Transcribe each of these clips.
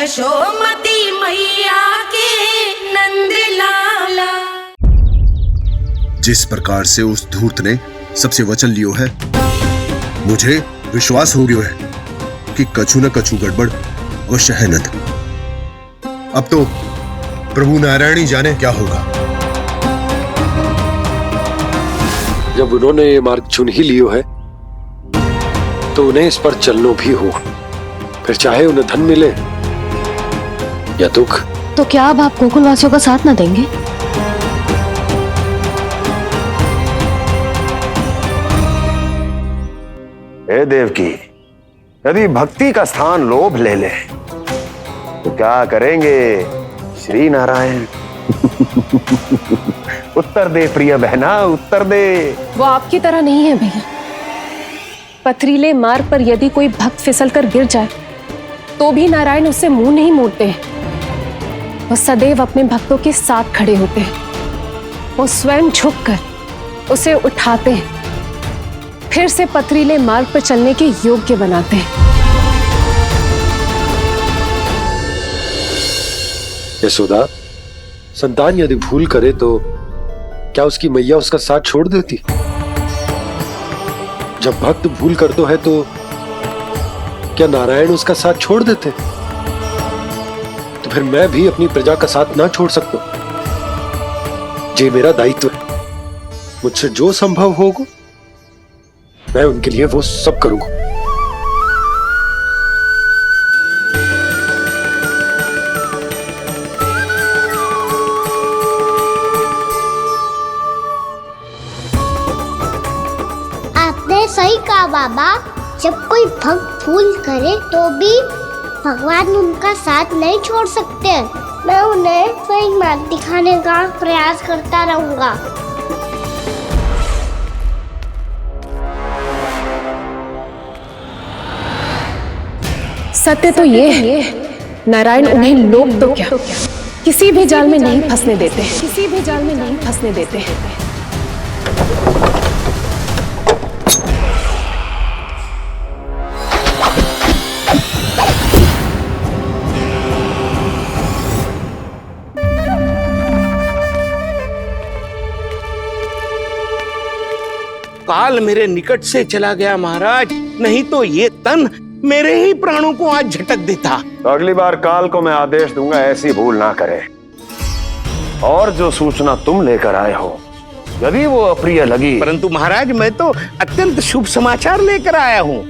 यशोमती मैया के नंद लाला। जिस प्रकार से उस धूर्त ने सबसे वचन लियो है, मुझे विश्वास हो गयो है कि कछु न कछु गड़बड़ अवश्य है नंद। अब तो प्रभु नारायण ही जाने क्या होगा। जब उन्होंने ये मार्ग चुन ही लियो है तो उन्हें इस पर चलना भी हो, फिर चाहे उन्हें धन मिले या दुख। तो क्या अब आप गोकुलवासियों का साथ न देंगे? हे देवकी, यदि भक्ति का स्थान लोभ ले ले तो क्या करेंगे श्री नारायण? उत्तर दे प्रिय बहना, उत्तर दे। वो आपकी तरह नहीं है भैया। पथरीले मार्ग पर यदि कोई भक्त फिसलकर गिर जाए तो भी नारायण उससे मुंह नहीं मोड़ते हैं। वो सदैव अपने भक्तों के साथ खड़े होते हैं। वो स्वयं झुककर उसे उठाते हैं, फिर से पथरीले मार्ग पर चलने के योग्य बनाते हैं। यशोदा, संतान यदि भूल करे तो क्या उसकी मैया उसका साथ छोड़ देती? जब भक्त भूल करता है तो क्या नारायण उसका साथ छोड़ देते? तो फिर मैं भी अपनी प्रजा का साथ ना छोड़ सकता। ये मेरा दायित्व है। मुझसे जो संभव होगा मैं उनके लिए वो सब करूंगा। आपने सही कहा बाबा। जब कोई भक्त भूल करे तो भी भगवान उनका साथ नहीं छोड़ सकते। मैं उन्हें सही मार्ग दिखाने का प्रयास करता रहूंगा। सत्य तो ये है, नारायण उन्हें लोग तो क्या किसी भी जाल में नहीं फंसने देते, किसी भी जाल में नहीं फंसने देते। काल मेरे निकट से चला गया महाराज, नहीं तो ये तन मेरे ही प्राणों को आज झटक देता। तो अगली बार काल को मैं आदेश दूंगा ऐसी भूल ना करे। और जो सूचना तुम लेकर आए हो यदि वो अप्रिय लगी। परंतु महाराज, मैं तो अत्यंत शुभ समाचार लेकर आया हूँ।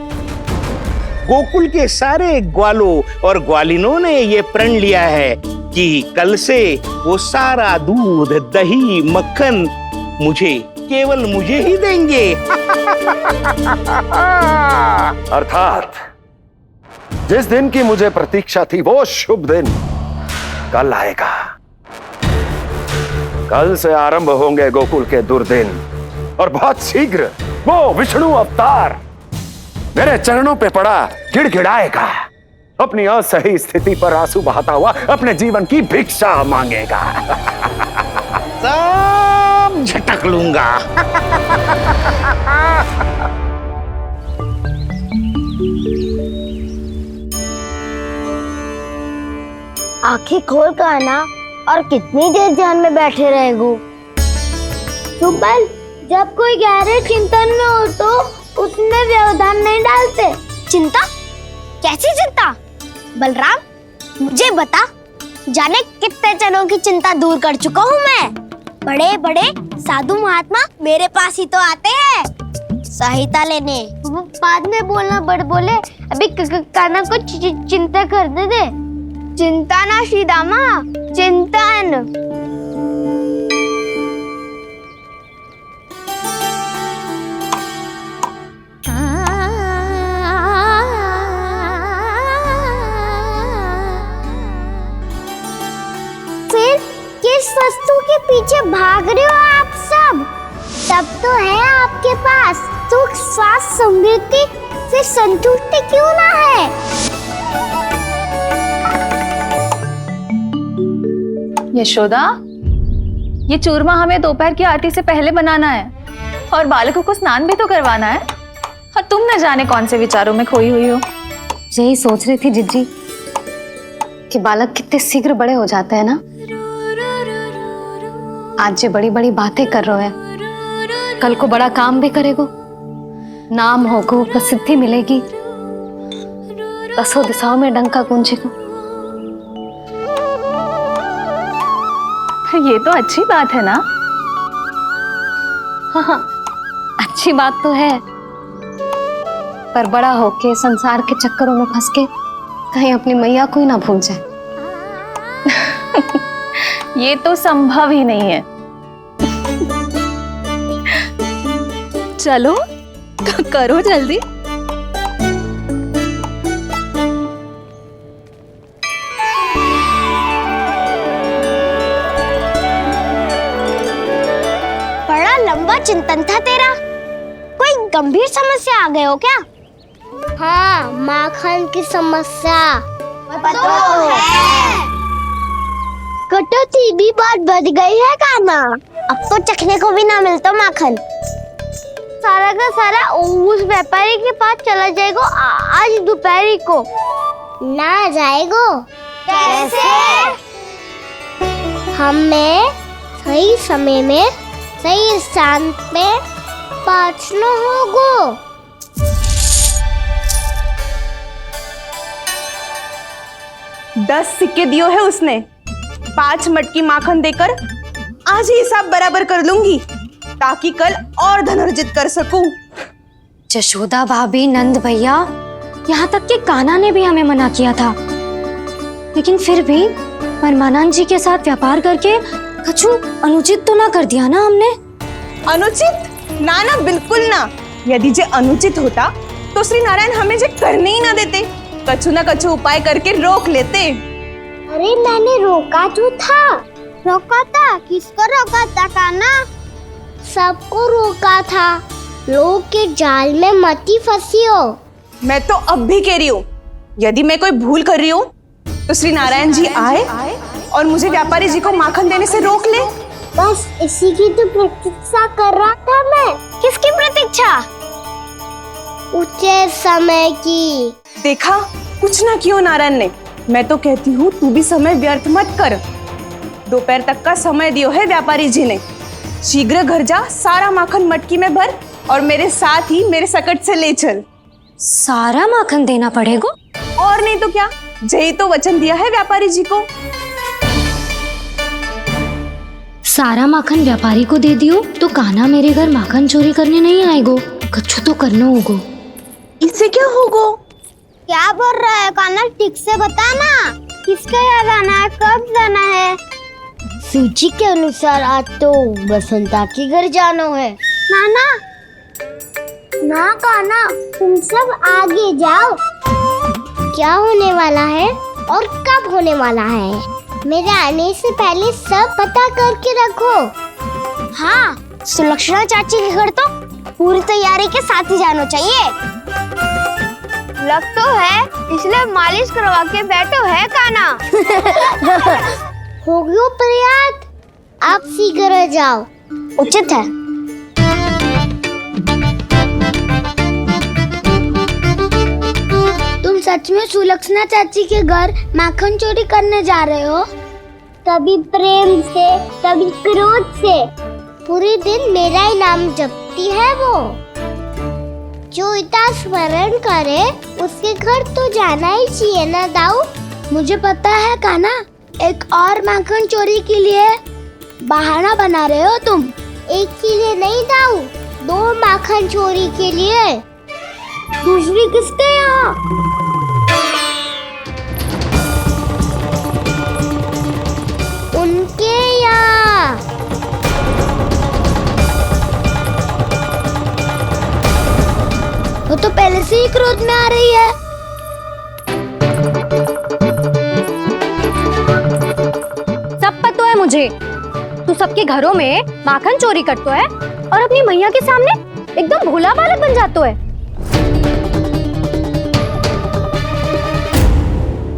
गोकुल के सारे ग्वालों और ग्वालिनों ने ये प्रण लिया है कि कल से वो सारा दूध, दही, मक्खन केवल मुझे ही देंगे। अर्थात जिस दिन की मुझे प्रतीक्षा थी वो शुभ दिन कल आएगा। कल से आरंभ होंगे गोकुल के दुर्दिन और बहुत शीघ्र वो विष्णु अवतार मेरे चरणों पे पड़ा गिड़गिड़ाएगा। अपनी असही स्थिति पर आंसू बहाता हुआ अपने जीवन की भिक्षा मांगेगा। सब झटक लूंगा। आंखें खोल कर आना। और कितनी देर ध्यान में बैठे रहेगो? सुबल, जब कोई गहरे चिंतन में हो तो उसमें व्यवधान नहीं डालते। चिंता? कैसी चिंता? बलराम, मुझे बता, जाने कितने जनों की चिंता दूर कर चुका हूँ मैं। बड़े बड़े साधु महात्मा मेरे पास ही तो आते हैं सहायता लेने। बाद में बोलना बड़ बोले, अभी काना को चिंता करने दे। चिंता ना श्रीदामा, चिंतन। फिर किस वस्तु के पीछे भाग रहे हो आप सब? सब तो है आपके पास। सुख, स्वास्थ्य, समृद्धि से संतुष्टि क्यों ना है? यशोदा, ये चूरमा हमें दोपहर की आरती से पहले बनाना है और बालकों को स्नान भी तो करवाना है। और तुम न जाने कौन से विचारों में खोई हुई हो। यही सोच रही थी जिज्जी कि बालक कितने शीघ्र बड़े हो जाते हैं ना। आज जो बड़ी बड़ी बातें कर रहे हैं, कल को बड़ा काम भी करेगो, नाम होगो, प्रसिद्धि मिलेगी, दसों दिशाओं में डंका गूंजेगो। ये तो अच्छी बात है ना। हाँ, अच्छी बात तो है, पर बड़ा होके संसार के चक्करों में फंस के कहीं अपनी मैया को ही ना भूल जाए। ये तो संभव ही नहीं है। चलो करो जल्दी। बड़ा लंबा चिंतन था तेरा। कोई गंभीर समस्या आ गए हो क्या? हाँ, माखन की समस्या तो है। कटौती भी बहुत बढ़ गई है काना। अब तो चखने को भी ना मिलता माखन। सारा का सारा उस व्यापारी के पास चला जाएगा आज दोपहर को। ना जाएगो? कैसे? हमें सही समय में सही स्थान पे पहुंचना होगा। 10 सिक्के दियो है उसने। 5 मटकी माखन देकर आज ही हिसाब बराबर कर लूंगी, ताकि कल और धन अर्जित कर सकूं। यशोदा भाभी, नंद भैया, यहाँ तक कि कान्हा ने भी हमें मना किया था, लेकिन फिर भी परमानंद जी के साथ व्यापार करके कछु अनुचित तो ना कर दिया ना हमने? अनुचित? ना ना, बिल्कुल ना। यदि जे अनुचित होता तो श्री नारायण हमें जे करने ही ना देते, कछु ना कछु उपाय करके रोक लेते। अरे मैंने रोका तो था। रोका था? किसको रोका था कान्हा? सबको रोका था। लोग के जाल में मती फंसी हो। मैं तो अब भी कह रही हूँ, यदि मैं कोई भूल कर रही हूँ तो श्री नारायण जी आए और मुझे व्यापारी जी को माखन देने से रोक ले। बस इसी की तो प्रतीक्षा कर रहा था मैं। किसकी प्रतीक्षा? उचित समय की। देखा, कुछ ना क्यों नारायण ने। मैं तो कहती हूँ तू भी समय व्यर्थ मत कर। दोपहर तक का समय दियो है व्यापारी जी ने। शीघ्र घर जा, सारा माखन मटकी में भर और मेरे साथ ही मेरे सकट से ले चल। सारा माखन देना पड़ेगा? और नहीं तो क्या, जय तो वचन दिया है व्यापारी जी को। सारा माखन व्यापारी को दे दियो तो कान्हा मेरे घर माखन चोरी करने नहीं आएगो। कछु तो करना होगा। इससे क्या होगा? क्या बोल रहा है कान्हा? ठीक से बता ना। किसका यहाँ जाना है, कब जाना है? सूची के अनुसार आज तो बसंता के घर जाना है। नाना, ना कान्हा, तुम सब आगे जाओ। क्या होने वाला है और कब होने वाला है, मेरे आने से पहले सब पता करके रखो। हाँ, सुलक्षणा चाची के घर तो पूरी तैयारी के साथ ही जाना चाहिए। लग तो है, इसलिए मालिश करवा के बैठो है कान्हा। हो गयो प्रयास, आप शीघ्र जाओ, उचित है। तुम सच में सुलक्षणा चाची के घर माखन चोरी करने जा रहे हो? कभी प्रेम से, कभी क्रोध से, पूरे दिन मेरा ही नाम जपती है वो। जो इतना स्मरण करे उसके घर तो जाना ही चाहिए ना दाऊ। मुझे पता है कान्हा, एक और माखन चोरी के लिए बहाना बना रहे हो तुम। एक के लिए नहीं दाऊ, 2 माखन चोरी के लिए। दूसरी किसके यहाँ? उनके यहाँ। वो तो पहले से ही क्रोध में आ रही है। सब पता है मुझे, तू सबके घरों में माखन चोरी करतो है और अपनी मैया के सामने एकदम भोला बालक बन जातो है।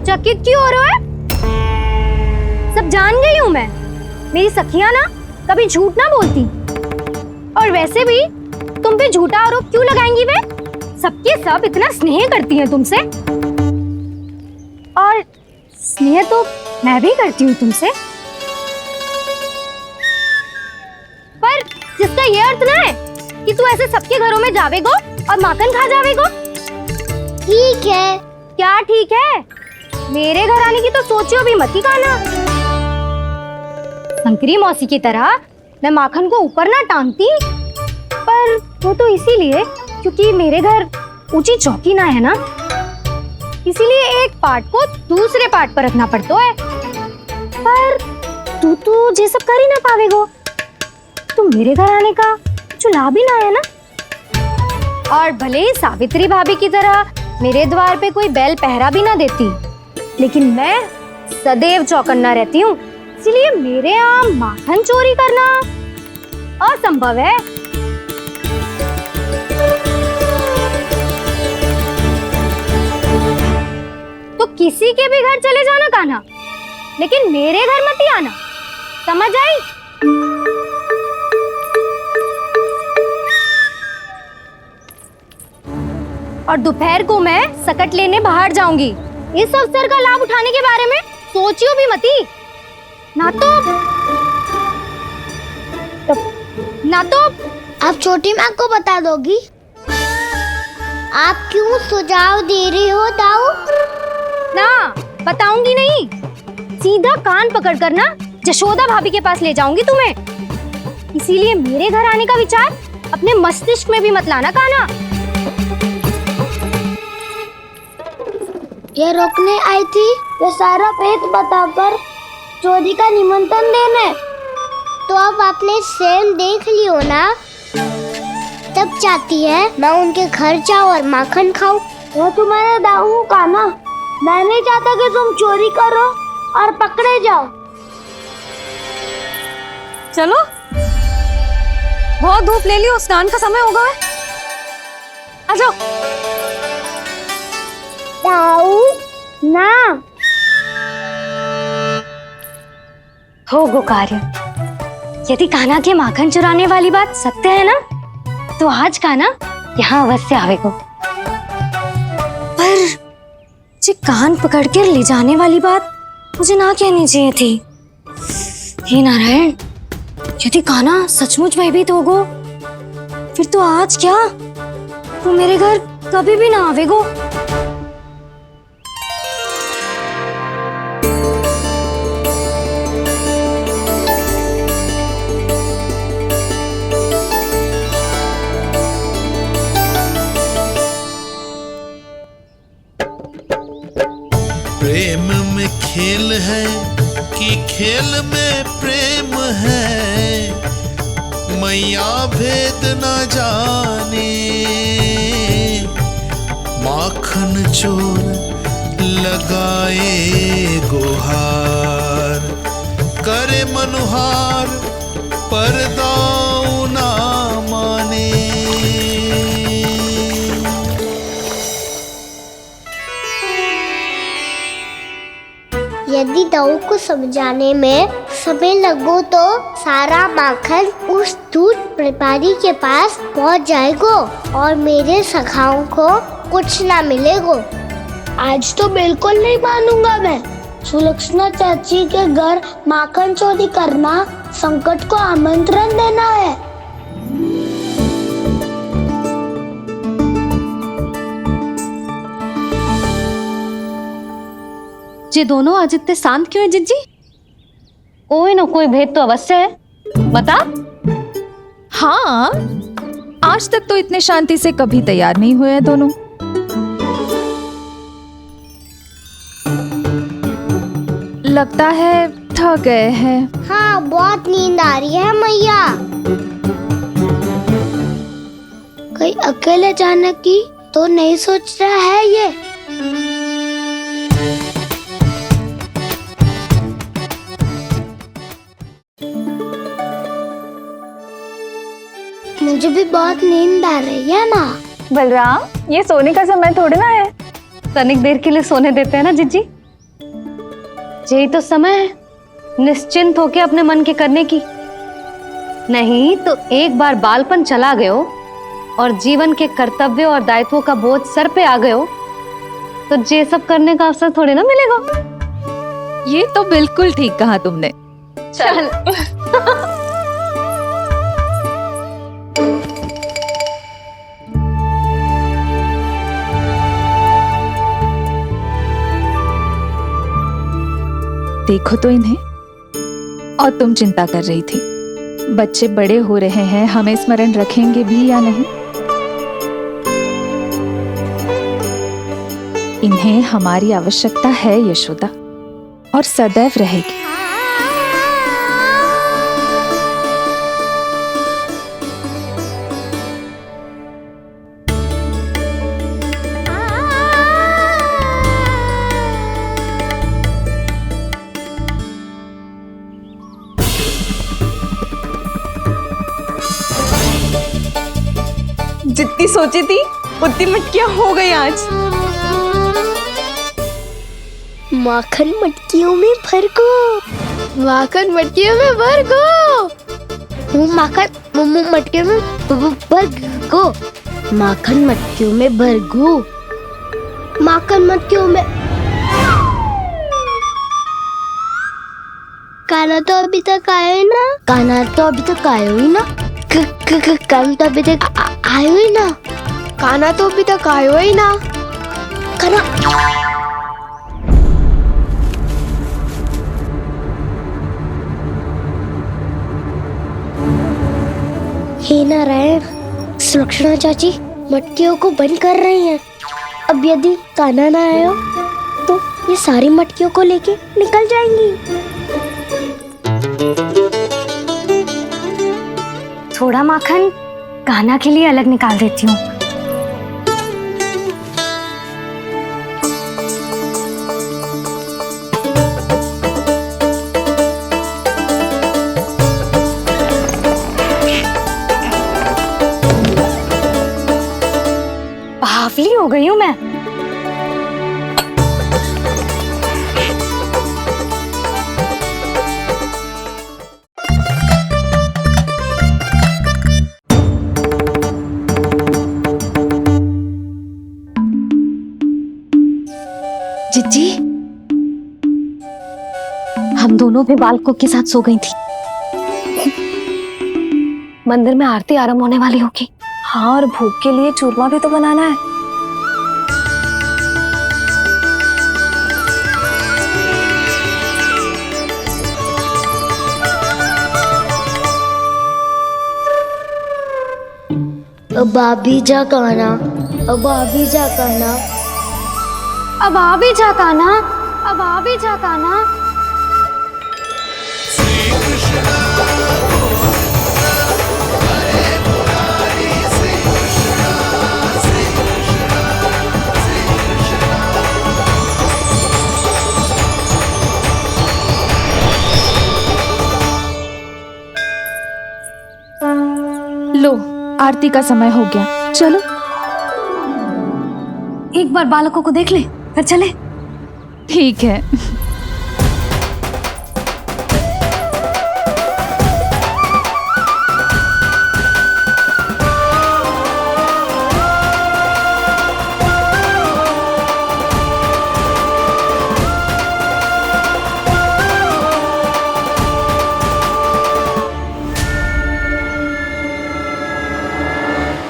चकित क्यों हो रहा है? सब जान गई हूं मैं। मेरी सखियां ना कभी झूठ ना बोलती, और वैसे भी तुम पे झूठा आरोप क्यों लगाएंगी वे? सबके सब इतना स्नेह करती हैं तुमसे, और स्नेह तो मैं भी करती हूँ तुमसे, पर जिसका ये अर्थ ना है कि तू ऐसे सबके घरों में जावेगो और माखन खा जावेगो। ठीक है। क्या ठीक है? मेरे घर आने की तो सोचियो भी मत ही खाना। शंकरी मौसी की तरह मैं माखन को ऊपर ना टांगती, पर वो तो इसीलिए क्योंकि मेरे घर ऊंची चौकी ना है ना, इसीलिए एक पार्ट को दूसरे पार्ट पर रखना पड़ता है। पर तू तो ये सब कर ही ना पावेगो, तो मेरे घर आने का कुछ लाभ ही ना है ना। और भले ही सावित्री भाभी की तरह मेरे द्वार पे कोई बैल पहरा भी ना देती, लेकिन मैं सदैव चौकन्ना रहती हूँ, इसलिए मेरे यहाँ माखन चोरी करना असंभव है। तो किसी के भी घर चले जाना कान्हा, लेकिन मेरे घर मत ही आना, समझ आई? और दोपहर को मैं सकट लेने बाहर जाऊंगी। इस अवसर का लाभ उठाने के बारे में सोचियो भी मती, ना तो आप छोटी माँ को बता दोगी? आप क्यों सुझाव दे रही हो दाऊ? ना बताऊंगी नहीं, सीधा कान पकड़ कर ना जशोदा भाभी के पास ले जाऊंगी तुम्हें। इसीलिए मेरे घर आने का विचार अपने मस्तिष्क में भी मत लाना कान्हा। ये रोकने आई थी ये सारा भेद बताकर चोरी का निमंत्रण देने। तो अब आपने सेम देख लियो ना, तब चाहती है मैं उनके घर जाऊँ और माखन खाऊं। वो तुम्हारा दाऊ का ना, मैं नहीं चाहता कि तुम चोरी करो और पकड़े जाओ। चलो, बहुत धूप ले लियो, स्नान का समय होगा। आ जाओ। दाऊ ना हो गो कार्य। यदि कान्हा के माखन चुराने वाली बात सत्य है ना, तो आज कान्हा यहाँ अवश्य आवेगो। पर जे कान पकड़ कर ले जाने वाली बात मुझे ना कहनी चाहिए थी। हे नारायण, यदि कान्हा सचमुच भयभीत होगो, फिर तो आज क्या, वो मेरे घर कभी भी ना आवेगो। प्रेम में खेल है कि खेल में प्रेम है, मैया भेद न जाने। माखन चोर लगाए गुहार, करे मनुहार पर दाऊ ना माने। यदि दाऊ को समझाने में समय लगो तो सारा माखन उस दूध व्यापारी के पास पहुंच जाएगो और मेरे सखाओं को कुछ ना मिलेगो। आज तो बिल्कुल नहीं मानूंगा मैं। सुलक्षणा चाची के घर माखन चोरी करना संकट को आमंत्रण देना है। ये दोनों आज इतने शांत क्यों है जिज्जी? कोई ना कोई भेद तो अवश्य है, बता। हाँ, आज तक तो इतने शांति से कभी तैयार नहीं हुए दोनों। लगता है थक गए हैं। हाँ, बहुत नींद आ रही है मैया। कहीं अकेले जाने की तो नहीं सोच रहा है ये? मुझे भी बहुत नींद आ रही है माँ। बलराम, ये सोने का समय थोड़ी ना है। तनिक देर के लिए सोने देते हैं ना जिज्जी। यही तो समय है निश्चिंत होके अपने मन के करने की। नहीं तो एक बार बालपन चला गयो और जीवन के कर्तव्यों और दायित्वों का बोझ सर पे आ गयो, तो ये सब करने का अवसर थोड़े ना मिलेगा। ये तो बिल्कुल ठीक कहा तुमने। चल देखो तो इन्हें। और तुम चिंता कर रही थी बच्चे बड़े हो रहे हैं, हमें स्मरण रखेंगे भी या नहीं। इन्हें हमारी आवश्यकता है यशोदा, और सदैव रहेगी। जितनी सोची थी उतनी मटकियां हो गई आज। माखन मटकियों में भर को, माखन मटकियों में भर को, माखन मटकियों में भर को, माखन मटकियों में भर को, माखन मटकियों में। काना तो अभी तक आया ही ना, काना तो अभी तक आया ही ना, काना तो अभी तक आयो ही ना, काना तो अभी तक आयो ही ना, काना। हे नारायण, सुलक्षणा चाची मटकियों को बंद कर रही हैं। अब यदि काना ना आया तो ये सारी मटकियों को लेके निकल जाएंगी। थोड़ा माखन कान्हा के लिए अलग निकाल देती हूँ। बावली हो गई हूँ मैं। जिज्जी, हम दोनों भी बालकों के साथ सो गई थी। मंदिर में आरती आरंभ होने वाली होगी। हाँ, और भूख के लिए चूरमा भी तो बनाना है। अब आ भी जा काना, अब आ भी जा काना, अब आ भी जा कान्हा, अब आ भी जा कान्हा। लो, आरती का समय हो गया, चलो। एक बार बालकों को देख ले, फिर चले। ठीक है।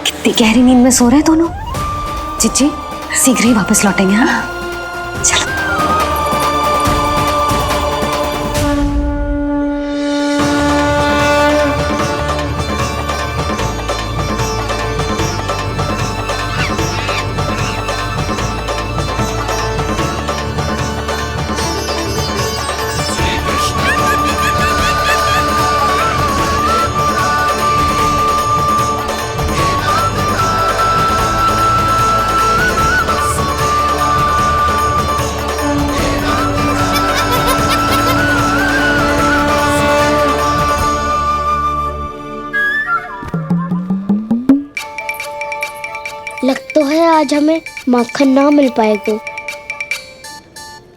कितनी गहरी नींद में सो रहे हैं दोनों। जिज्जी शीघ्र ही वापस लौटेंगे। हाँ चलो। लग तो है आज हमें माखन ना मिल पाएगा।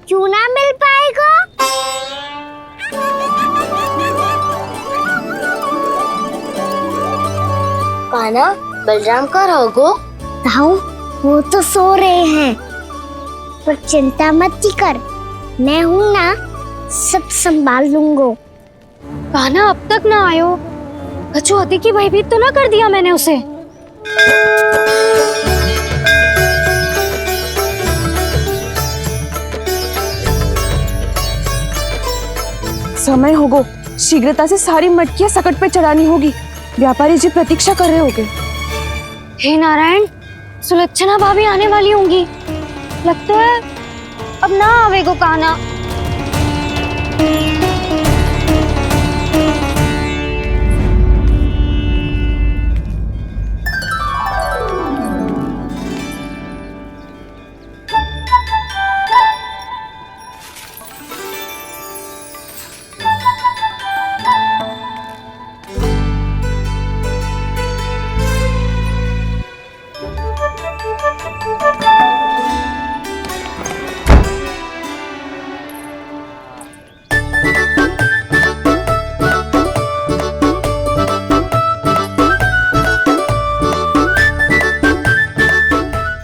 क्यों ना मिल पाएगा? कान्हा, बलराम का रहोगो? ताऊ, वो तो सो रहे हैं, पर चिंता मत कर, मैं हूँ ना, सब संभाल लूंगा। कान्हा अब तक ना आयो, कछु अति की भयभीत तो ना कर दिया मैंने उसे? समय होगो, शीघ्रता से सारी मटकियां सकट पे चढ़ानी होगी। व्यापारी जी प्रतीक्षा कर रहे होंगे। हे नारायण, सुलक्षणा भाभी आने वाली होंगी। लगता है अब ना आवेगो कान्हा।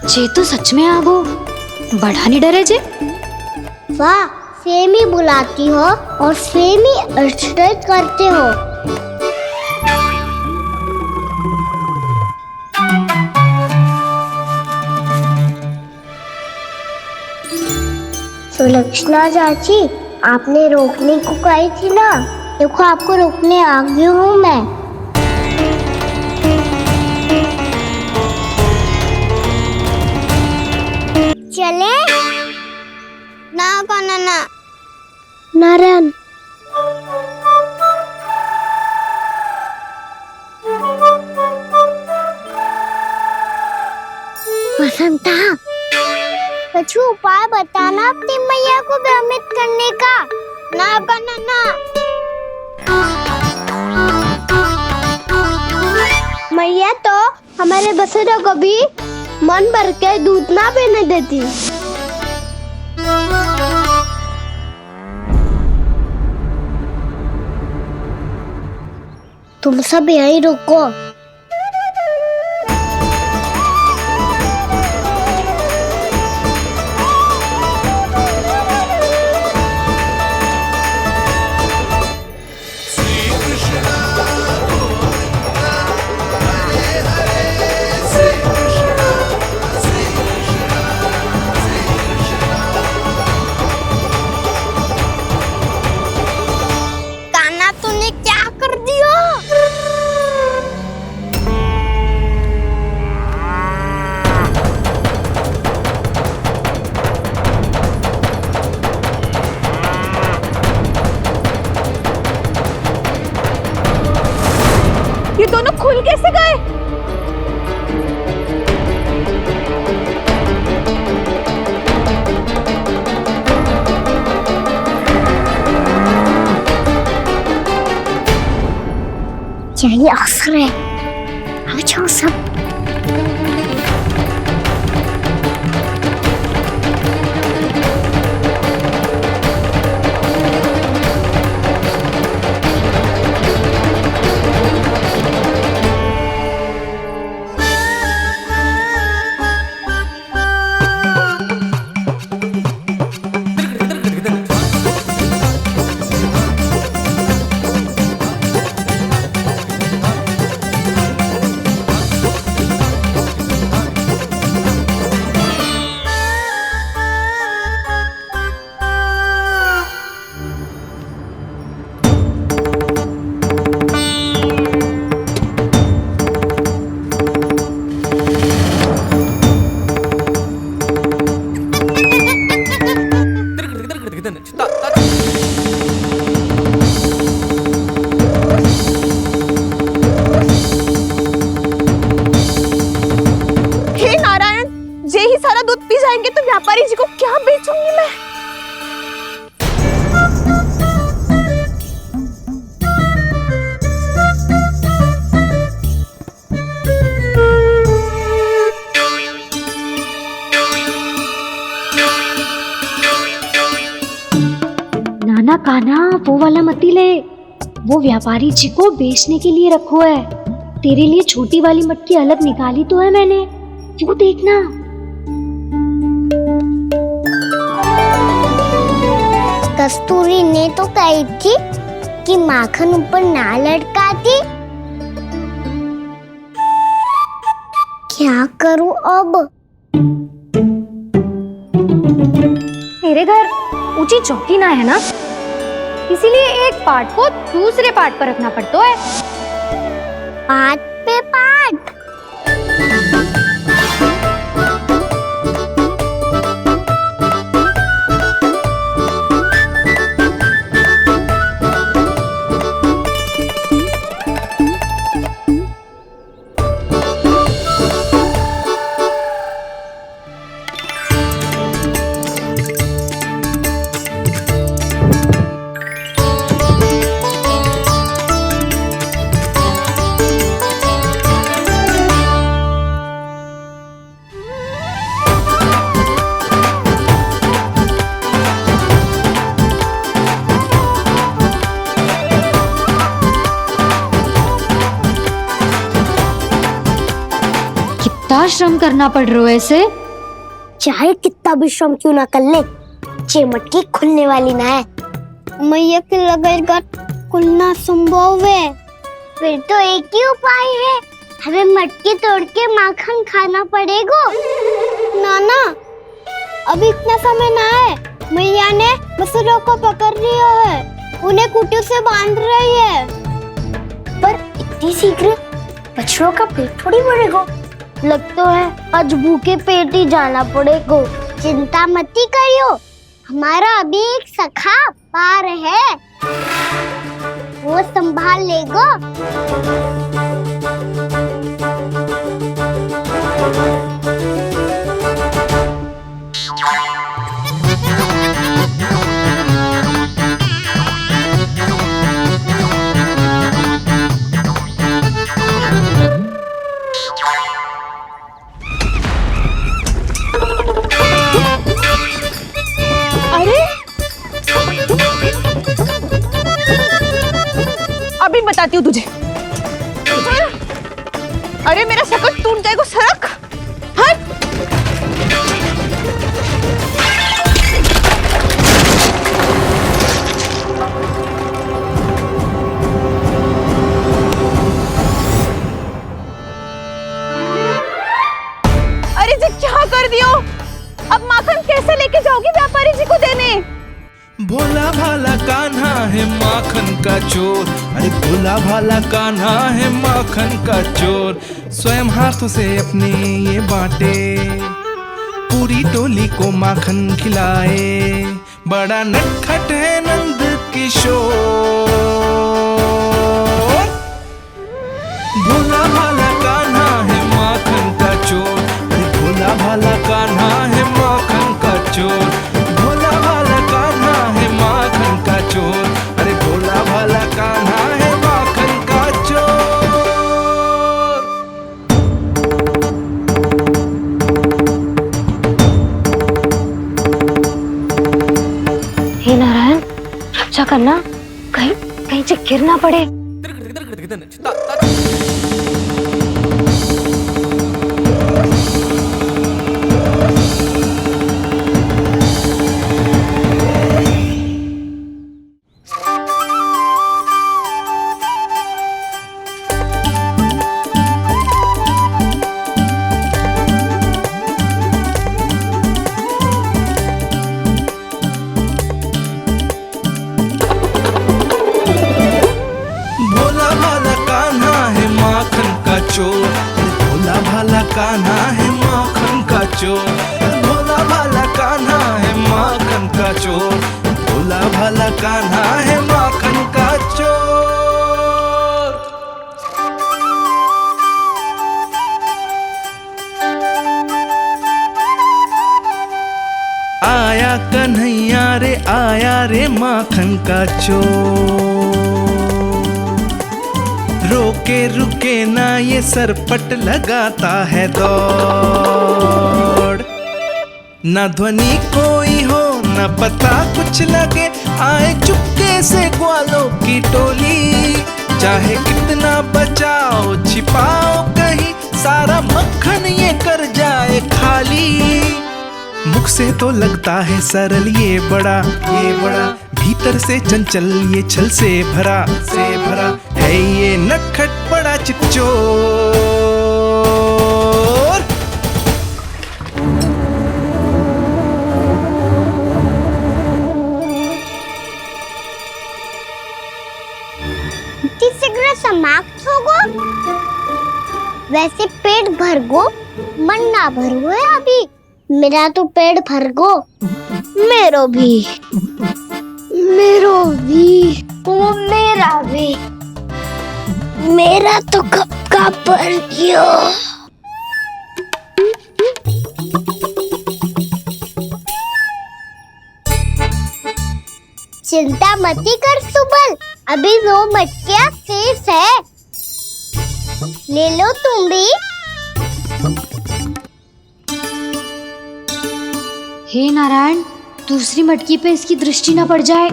जे तो सच में आगो, बड़ा नहीं डरे जे। वाह, सेम ही बुलाती हो और सेम ही अर्चना करते हो। सुलक्षणा चाची, आपने रोकने को कही थी ना, देखो आपको रोकने आ गई हूँ मैं। चले ना कान्हा ना। नारायण, बसंता, कछु उपाय बताना अपनी मैया को भ्रमित करने का। ना कान्हा ना। मैया तो हमारे बसेरा को भी मन भर के दूध ना पीने देती। तुम सब यहीं रुको। ये दोनों खुल कैसे गए? यही अवसर है, अब जाओ सब। जाएंगे तो व्यापारी जी को क्या बेचूंगी मैं। नाना कान्हा वो वाला मती ले, वो व्यापारी जी को बेचने के लिए रखो है। तेरे लिए छोटी वाली मटकी अलग निकाली तो है मैंने, वो देखना। कस्तूरी ने तो कही थी कि माखन ऊपर ना लटकाती। क्या करूं अब? मेरे घर ऊंची चौकी ना है ना, इसीलिए एक पार्ट को दूसरे पार्ट पर रखना पड़ता है। पार्ट पे पार्ट। कितना श्रम करना पड़ रहा है इसे। चाहे कितना भी श्रम क्यों ना कर ले, ये मटकी खुलने वाली ना है। मैया के लगेगा खुलना संभव है। फिर तो एक ही उपाय है, हमें मटकी तोड़ के माखन खाना पड़ेगा। नाना, अभी इतना समय ना है। मैया ने बछड़ों को पकड़ लिया है, उन्हें कुटी से बांध रही है। पर इतनी शीघ्र बछड़ों का पेट थोड़ी भरेगा। लगता है आज भूखे पेट ही जाना पड़ेगा। चिंता मत करियो, हमारा अभी एक सखा पार है, वो संभाल लेगा। अभी बताती हूँ तुझे। अरे मेरा शकल टूट जाएगा, सरक हट। अरे जी क्या कर दियो? अब माखन कैसे लेके जाओगी व्यापारी जी को देने? भोला भाला कान्हा है माखन का चोर, अरे भोला भाला कान्हा है माखन का चोर। स्वयं हाथों से अपने ये बांटे, पूरी टोली को माखन खिलाए। बड़ा नटखट है नंद किशोर। भोला भाला कान्हा है माखन का चोर, अरे भोला भाला कान्हा है माखन का चोर। भोला भाला कान्हा है माखन का चोर, अरे भोला भाला कान्हा है माखन का चोर। हे नारायण, रक्षा करना, कहीं कहीं से गिर ना पड़े। भोला भाला कान्हा है माखन का चोर, भोला भाला कान्हा है माखन का चोर। भोला भाला कान्हा है माखन का चोर। आया कन्हैया रे आया रे माखन का चोर। रोके रुके ना ये सरपट लगाता है दौड़। न ध्वनि कोई हो न पता कुछ लगे, आए चुपके से ग्वालों की टोली। चाहे कितना बचाओ छिपाओ कहीं, सारा मक्खन ये कर जाए खाली। मुख से तो लगता है सरल ये बड़ा भीतर से चंचल ये छल से भरा है ये नटखट बड़ा चिच्चोर। शीघ्र समाप्त होगो। वैसे पेट भर गो, मन ना भर गो है अभी। मेरा तो पेट भर गो। मेरो भी ओ मेरा भी। मेरा तो कब का भर गयो। चिंता मती कर सुबल, अभी 2 मटकियां शेष है। ले लो तुम भी। हे नारायण, दूसरी मटकी पे इसकी दृष्टि न पड़ जाए।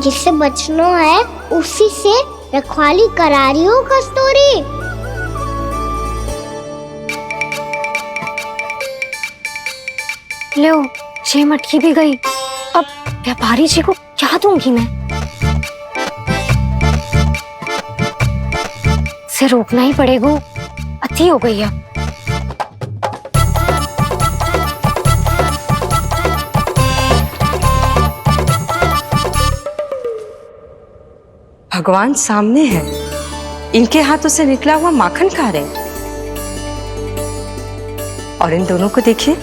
जिससे बचना है उसी से रखवाली करा रही हो कस्तूरी। लो, 6 मटकी भी गई। अब व्यापारी जी को क्या दूंगी मैं? इसे रोकना ही पड़ेगा, अति हो गई है। भगवान सामने है, इनके हाथों से निकला हुआ माखन खा रहे हैं। और इन दोनों को देखिए,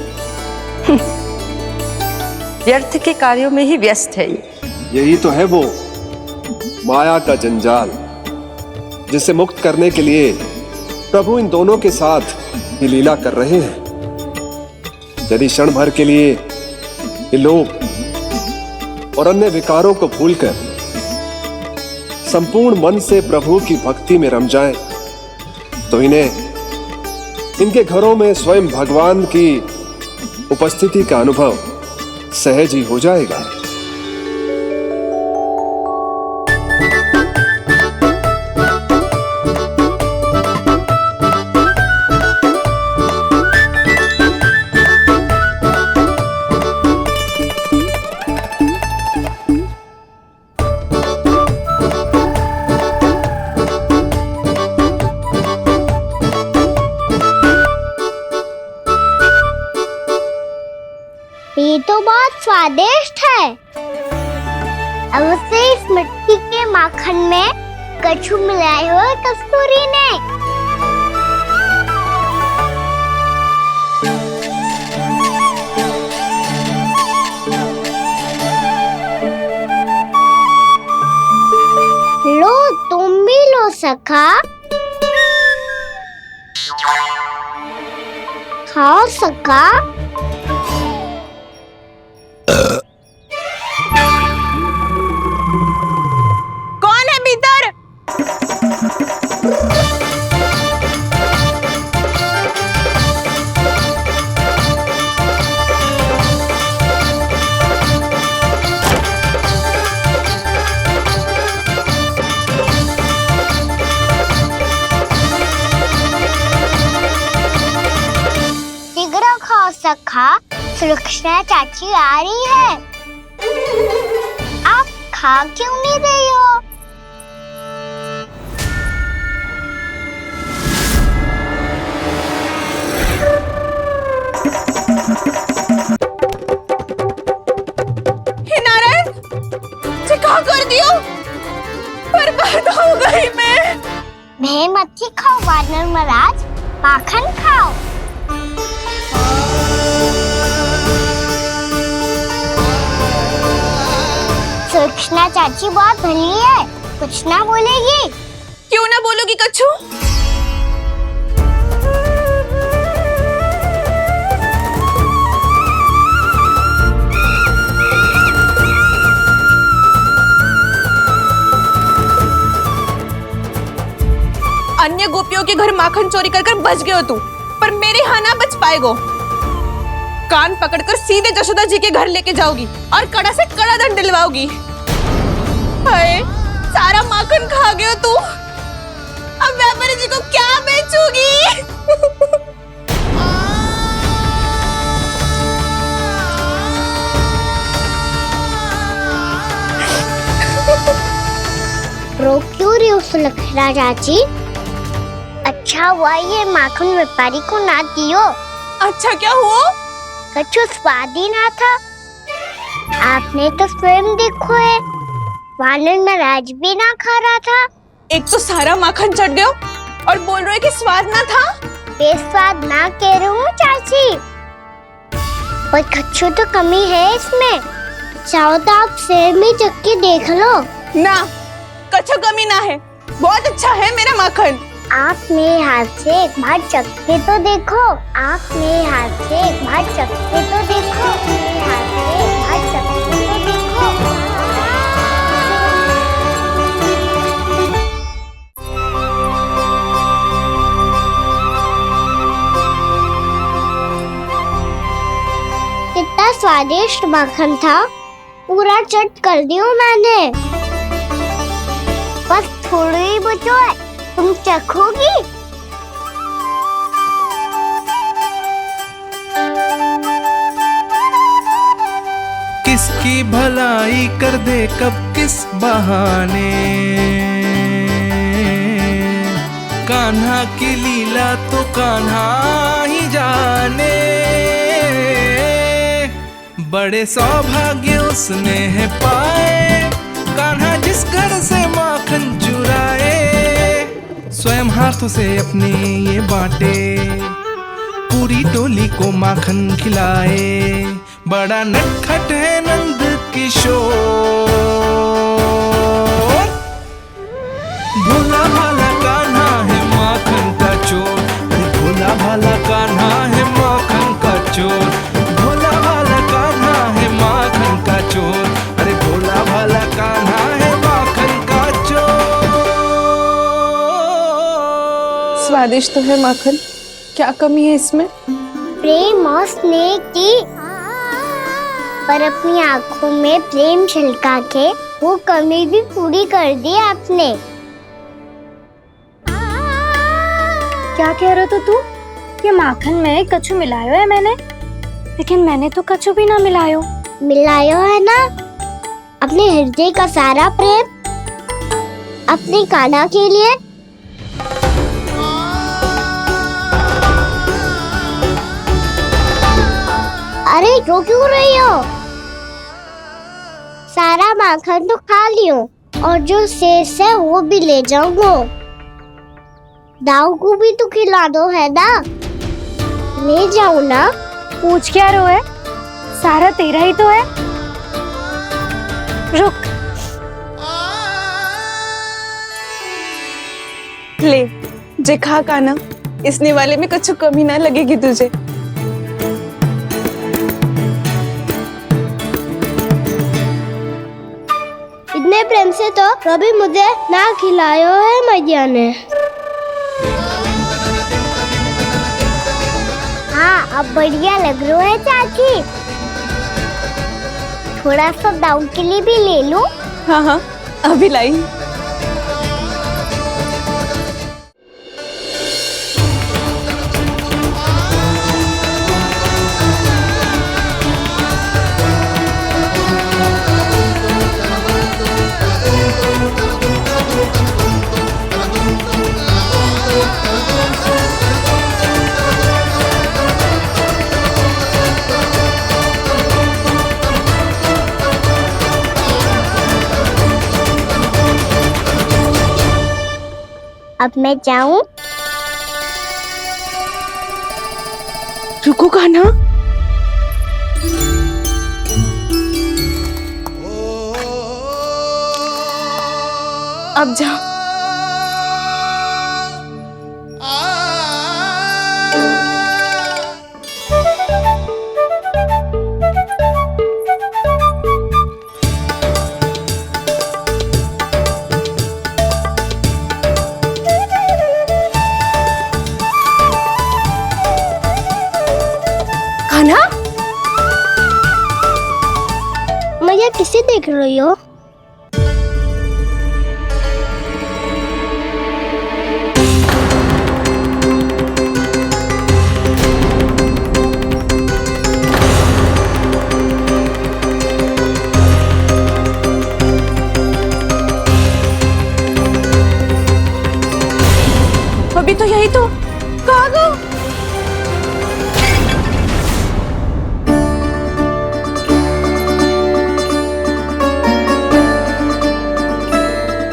व्यर्थ के कार्यों में ही व्यस्त है ये। यही तो है वो माया का जंजाल, जिसे मुक्त करने के लिए प्रभु इन दोनों के साथ ये लीला कर रहे हैं। यदि क्षण भर के लिए ये लोभ और अन्य विकारों को भूलकर संपूर्ण मन से प्रभु की भक्ति में रम जाएं, तो इन्हें इनके घरों में स्वयं भगवान की उपस्थिति का अनुभव सहज ही हो जाएगा। ये तो बहुत स्वादिष्ट है। अवश्य इस मिट्टी के माखन में कछु मिलाए हुए कस्तूरी ने। लो, तुम भी लो सखा। खाओ सखा। कौन है भीतर? शीघ्र खाओ सखा, सुलक्षणा चाची आ रही है। आप खा क्यों नहीं रही हो? हे नारायण, क्या कर दियो? बर्बाद हो गई मैं। भय मत खाओ वानर महाराज, माखन खाओ। सुलक्षणा चाची बहुत भली है, कुछ ना बोलेगी। क्यों ना बोलोगी कच्छू? अन्य गोपियों के घर माखन चोरी कर बच गए हो तू, पर मेरे यहाँ ना बच पाएगो। कान पकड़कर सीधे जशोदा जी के घर लेके जाओगी और कड़ा से कड़ा दंड दिलवाओगी। हाय, सारा माखन खा गए हो तू। अब व्यापारी जी को क्या बेचूंगी? रो क्यों रही हो सुलक्षणा चाची? अच्छा हुआ ये माखन व्यापारी को ना दियो। अच्छा क्या हुआ? कछु स्वाद ही ना था। आपने तो स्वयं देखो है, वानर महाराज भी ना खा रहा था। एक तो सारा माखन चढ़ गया और बोल रहे कि स्वाद ना था। बेस्वाद ना कह रही हूँ चाची, पर कछु तो कमी है इसमें। चाहो तो आप शहर में चख के देख लो। ना, कछु कमी ना है, बहुत अच्छा है मेरा माखन। आप मेरे हाथ से एक बार चख के तो देखो। आप मेरे हाथ से एक बार चख के तो देखो। मेरे हाथ से एक बार चख के तो देखो। कितना स्वादिष्ट माखन था, पूरा चट कर दिया मैंने। बस थोड़ी ही बचो है, तुम चखोगी? किसकी भलाई कर दे कब किस बहाने, कान्हा की लीला तो कान्हा ही जाने। बड़े सौभाग्य उसने है पाए, कान्हा जिस घर से माखन चुराए। स्वयं हाथों से अपने ये बांटे, पूरी टोली को माखन खिलाए। बड़ा नटखट है नंद किशोर, भोला भाला कान्हा है माखन का चोर। भोला भाला कान्हा है माखन का चोर। भोला भाला कान्हा है माखन का चोर। अरे भोला भाला कान्हा है माखन का चोर। स्वादिष्ट तो है माखन, क्या कमी है इसमें? प्रेम और स्नेह की, पर अपनी आंखों में प्रेम छलका के वो कमी भी पूरी कर दी आपने। क्या कह रहे हो तू? ये माखन में कछु मिलायो है मैंने, लेकिन मैंने तो कछु भी ना मिलायो। मिलायो है ना अपने हृदय का सारा प्रेम अपनी कान्हा के लिए। अरे रो क्यों रही हो? सारा माखन तो खा लियो और जो शेष है वो भी ले जाऊंगा। दाऊ को भी तो खिला दो है ना, ले जाऊं ना। पूछ क्या रहो है, सारा तेरा ही तो है। रुक, ले जे खा कान्हा, इसने वाले में कछु कमी ना लगेगी तुझे। इतने प्रेम से तो कभी मुझे ना खिलायो है मैया ने। हाँ अब बढ़िया लग रहा है चाची। थोड़ा सा दाऊ के लिए भी ले लो। हाँ हाँ अभी लाई। अब मैं जाऊं? रुको कान्हा, अब जा। कान्हा, मैया किसे देख रही हो? अभी तो यही तो कहाँ गो?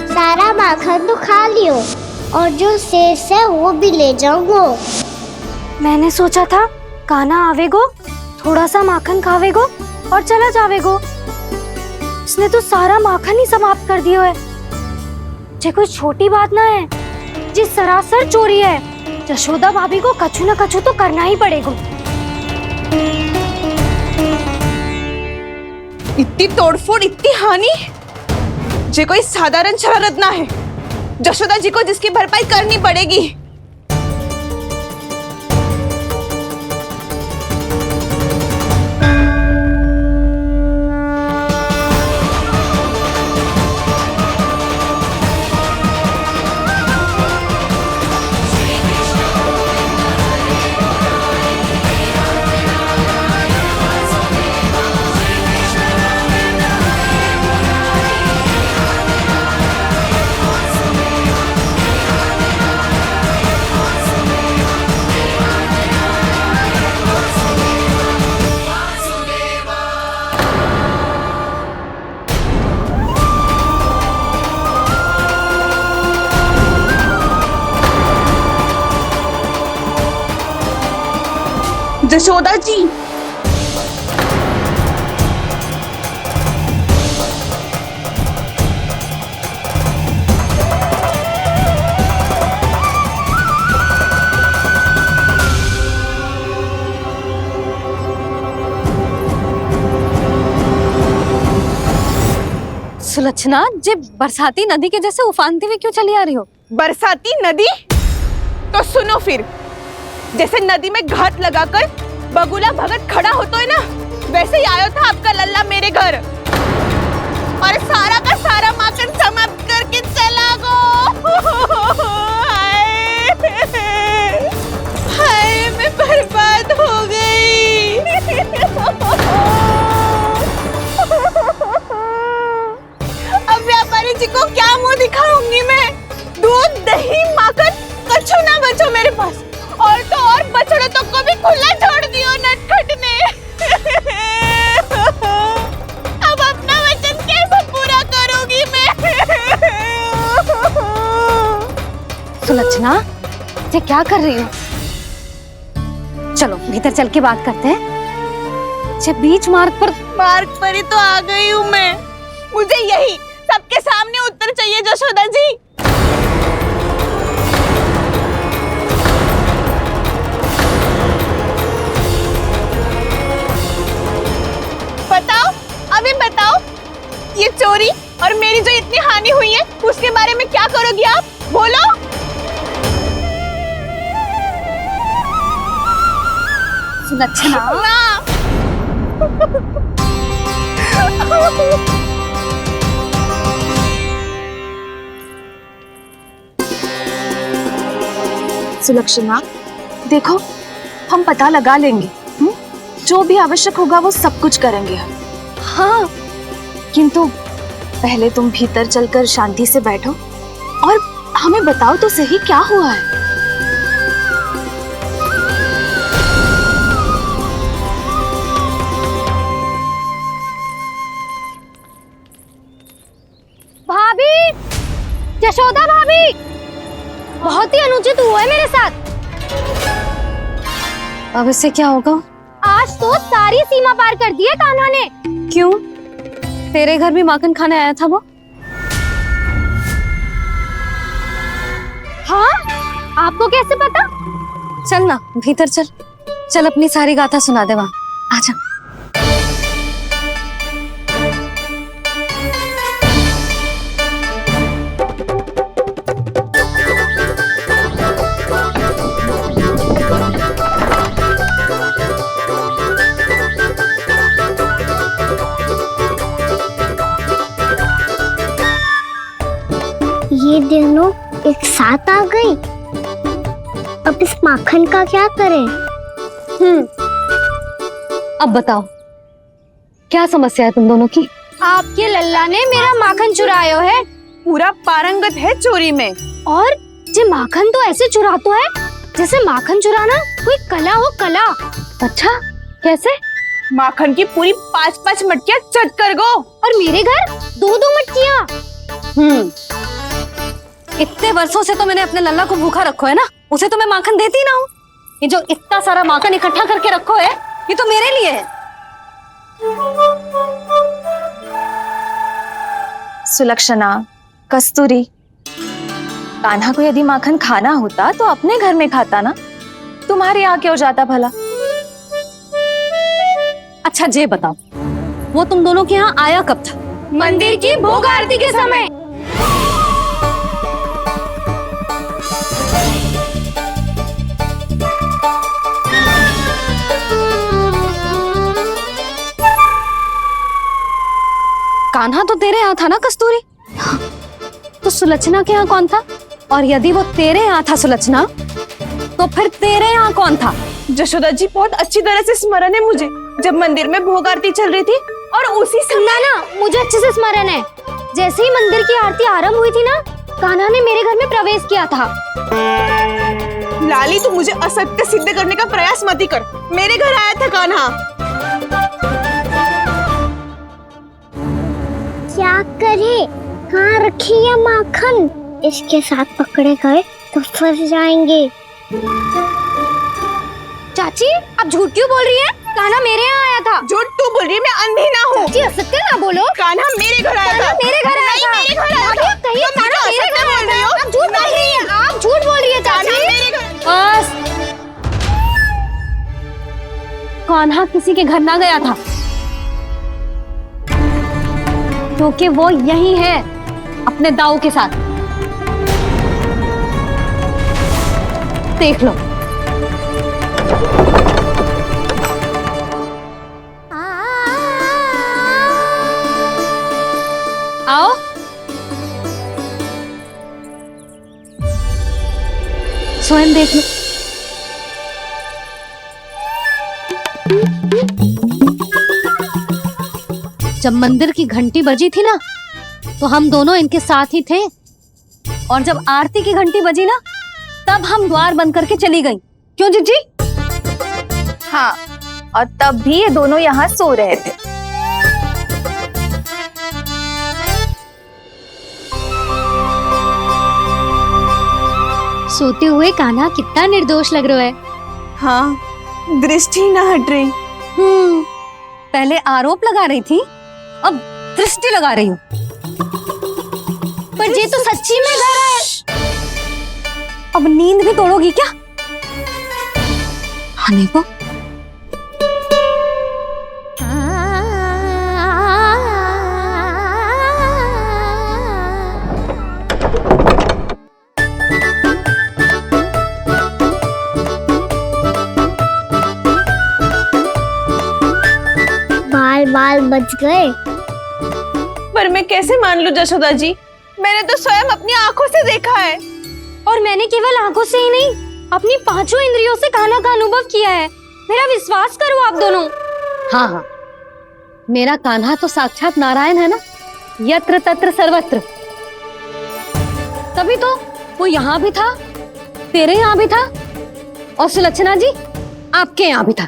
सारा माखन तो खा लियो और जो शेष है वो भी ले जाऊंगो। मैंने सोचा था कान्हा आवेगो, थोड़ा सा माखन खावेगो और चला जावेगो। इसने तो सारा माखन ही समाप्त कर दियो है। ये कोई छोटी बात ना है, जी सरासर चोरी है। यशोदा भाभी को कछु न कछु तो करना ही पड़ेगा। इतनी तोड़फोड़, इतनी हानि, ये कोई साधारण शरारत ना है। यशोदा जी को जिसकी भरपाई करनी पड़ेगी। यशोदा जी, सुलक्षणा, जे बरसाती नदी के जैसे उफानते हुए क्यों चली आ रही हो? बरसाती नदी? तो सुनो फिर, जैसे नदी में घाट लगाकर बगुला भगत खड़ा होता है ना, वैसे ही आया था आपका लल्ला मेरे घर और सारा का सारा माखन समाप्त करके चला गो। हाय, मैं बर्बाद हो गई। अब व्यापारी जी को क्या मुंह दिखाऊंगी मैं? दूध, दही, माखन कछु ना बचो मेरे पास। और तो और बछड़े तो को भी खुला छोड़ दियो नटखट ने। अब अपना वचन कैसे पूरा करूंगी मैं? सुलक्षणा, ये क्या कर रही हो? चलो भीतर चल के बात करते हैं। ये बीच मार्ग पर ही तो आ गई हूँ मैं। मुझे यही सबके सामने उत्तर चाहिए यशोदा जी। बताओ, अभी बताओ, ये चोरी और मेरी जो इतनी हानि हुई है उसके बारे में क्या करोगी आप? बोलो। सुलक्षणा, सुलक्षणा, देखो, हम पता लगा लेंगे। जो भी आवश्यक होगा वो सब कुछ करेंगे हम। हाँ, किंतु पहले तुम भीतर चलकर शांति से बैठो और हमें बताओ तो सही क्या हुआ है। भाभी, यशोदा भाभी, बहुत ही अनुचित हुआ है मेरे साथ। अब इससे क्या होगा? आज तो सारी सीमा पार कर दी है कान्हा ने। क्यों? तेरे घर भी माखन खाने आया था वो? हाँ, आपको कैसे पता? चल ना भीतर चल, चल अपनी सारी गाथा सुना दे वहां। आजा। ये दोनों एक साथ आ गई। अब इस माखन का क्या करें? अब बताओ, क्या समस्या है तुम दोनों की? आपके लल्ला ने मेरा माखन चुराया है। पूरा पारंगत है चोरी में। और जे माखन तो ऐसे चुरातो है जैसे माखन चुराना कोई कला हो, कला। अच्छा, कैसे? माखन की पूरी 5-5 मटकियां चट कर गो। और मेरे घर 2-2 मटकियां। इतने वर्षों से तो मैंने अपने लल्ला को भूखा रखो है ना, उसे तो मैं माखन देती ना हूँ। ये जो इतना सारा माखन इकट्ठा करके रखो है, ये तो मेरे लिए है। सुलक्षणा, कस्तूरी, कान्हा को यदि माखन खाना होता तो अपने घर में खाता ना, तुम्हारे यहाँ क्यों जाता भला? अच्छा जे बताओ, वो तुम दोनों के यहाँ आया कब था? मंदिर की भोग आरती के समय। कान्हा तो तेरे यहाँ था ना कस्तूरी? तो सुलक्षणा के यहाँ कौन था? और यदि वो तेरे यहाँ था सुलक्षणा, तो फिर तेरे यहाँ कौन था? जशोदा जी, बहुत अच्छी तरह से स्मरण है मुझे, जब मंदिर में भोग आरती चल रही थी और उसी समय ना मुझे अच्छे से स्मरण है, जैसे ही मंदिर की आरती आरंभ हुई थी ना, कान्हा ने मेरे घर में प्रवेश किया था। लाली, तू मुझे असत्य सिद्ध करने का प्रयास मत ही कर। मेरे घर आया था कान्हा। क्या करे, कहाँ रखी है माखन? इसके साथ पकड़े गए तो फंस जाएंगे। चाची, आप झूठ क्यों बोल रही हैं? कान्हा मेरे यहाँ आया था। झूठ तू बोल रही है, मैं अंधी ना हूँ। चाची, असत्य ना बोलो। कान्हा मेरे घर आया था। मेरे घर आया था। मेरे घर आया था। कहिए कान्हा मेरे घर आया था। आप झूठ बोल रही हैं। आप झूठ बोल रही है चाची। बस, कान्हा किसी के घर ना गया था, क्योंकि वो यही है अपने दाऊ के साथ। देख लो। आओ। स्वयं देख लो। जब मंदिर की घंटी बजी थी ना, तो हम दोनों इनके साथ ही थे, और जब आरती की घंटी बजी ना, तब हम द्वार बंद करके चली गई। क्यों जीजी? हाँ, और तब भी ये दोनों यहाँ सो रहे थे। सोते हुए कान्हा कितना निर्दोष लग रहा है। हाँ, दृष्टि ना हट रही। पहले आरोप लगा रही थी, अब दृष्टि लगा रही हूँ। पर ये तो सच्ची में घर है। अब नींद भी तोड़ोगी क्या? हनी को बाल बच गए। पर मैं कैसे मान लूं जशोदा जी, मैंने तो स्वयं अपनी आंखों से देखा है। और मैंने केवल आंखों से ही नहीं, अपनी 5 इंद्रियों से कान्हा का अनुभव किया है। मेरा विश्वास करो आप दोनों। हाँ हाँ, मेरा कान्हा तो साक्षात नारायण है ना, यत्र तत्र सर्वत्र। तभी तो वो यहाँ भी था, तेरे यहाँ भी था, और सुलक्षणा जी आपके यहाँ भी था।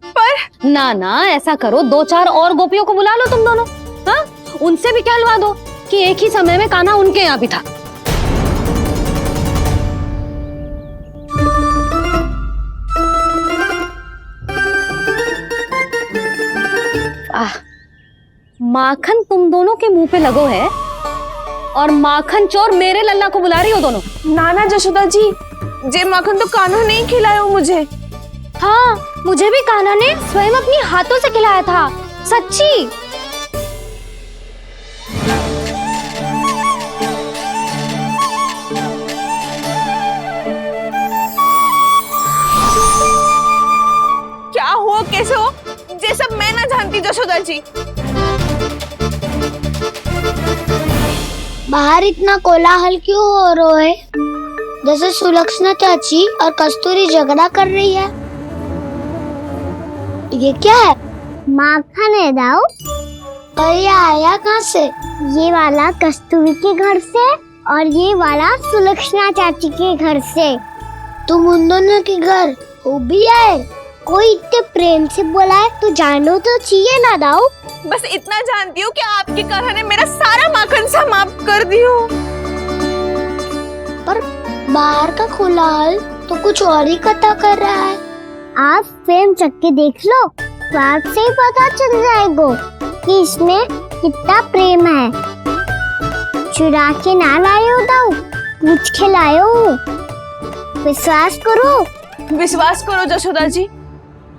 पर ना ना, ऐसा करो, 2-4 और गोपियों को बुला लो तुम दोनों। हाँ, उनसे भी कहलवा दो कि एक ही समय में कान्हा उनके यहाँ भी था। माखन तुम दोनों के मुंह पे लगो है, और माखन चोर मेरे लल्ला को बुला रही हो दोनों। नाना जशोदा जी, जे माखन तो कान्हा नहीं खिलाया मुझे। हाँ, मुझे भी कान्हा ने स्वयं अपनी हाथों से खिलाया था, सच्ची। क्या हो, कैसे हो, ये सब मैं ना जानती जशोदा जी। बाहर इतना कोलाहल क्यों हो रहा है? जैसे सुलक्षणा चाची और कस्तूरी झगड़ा कर रही है। ये क्या है? माखन है दाऊ। और ये आया कहाँ से? ये वाला कस्तूरी के घर से और ये वाला सुलक्षणा चाची के घर से। तुम उन दोनों के घर हो भी आए, कोई इतने प्रेम से बोला है तो जानो तो चाहिए ना दाऊ। बस इतना जानती हूँ कि आपके कान्हा ने मेरा सारा माखन समाप्त कर दियो। पर बाहर का खुला हाल तो कुछ और ही कथा कर रहा है। आप प्रेम चख के देख लो, स्वाद से ही पता चल जाएगा कि इसमें कितना प्रेम है। चुरा के ना लाए हो दाऊ, पूछ के लाए हो। विश्वास करो जशोदा जी,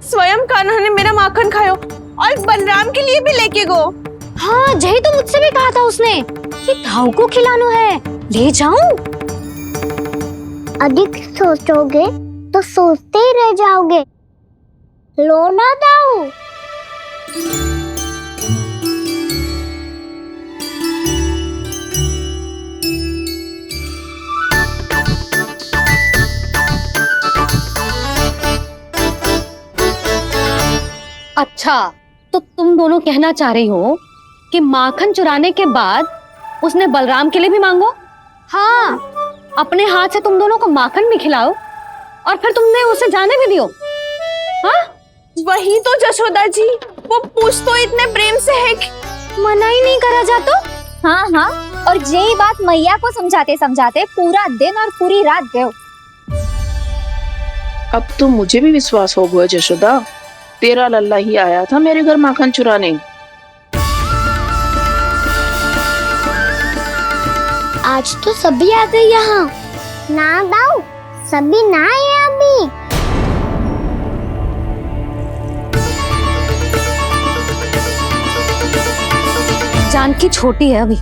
स्वयं कान्हा ने मेरा माखन खायो और बलराम के लिए भी लेके गो। हाँ, जही तो मुझसे भी कहा था उसने कि दाऊ को खिलानो है, ले जाऊं। अधिक सोचोगे तो सोचते ही रह जाओगे। लो ना दाऊ। अच्छा, तो तुम दोनों कहना चाह रही हो कि माखन चुराने के बाद उसने बलराम के लिए भी मांगो? हाँ, अपने हाथ से तुम दोनों को माखन भी खिलाओ और फिर तुमने उसे जाने भी दियो। हाँ, वही तो जशोदा जी, वो पूछ तो इतने प्रेम से है कि मना ही नहीं करा जा तो। हाँ हाँ, और यही बात मैया को समझाते समझाते पूरा दिन और पूरी रात गए। अब तो मुझे भी विश्वास हो गया जशोदा, तेरा लल्ला ही आया था मेरे घर माखन चुराने। आज तो सभी आ गए यहाँ। ना दाऊ, सभी ना आए अभी। जानकी छोटी है अभी,